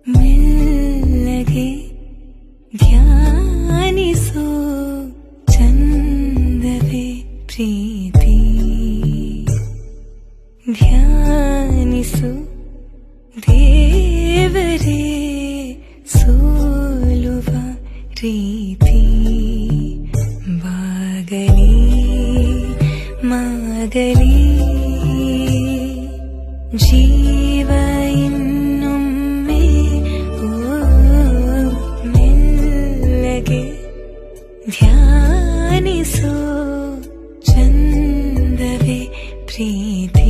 ಮೆಲ್ಲಗೆ ಧ್ಯಾನಿಸೋ ಚಂದವೇ ಪ್ರೀತಿ ಧ್ಯಾನಿಸು ದೇವರೇ ಸೋಲುವ ರೀತಿ ಬಾಗಲಿ ಮಾಗಲಿ ಜೀವ ಇನ್ನೊಮ್ಮೆ ಮೆಲ್ಲಗೆ ಧ್ಯಾನಿಸೋ ಚಂದವೇ ಪ್ರೀತಿ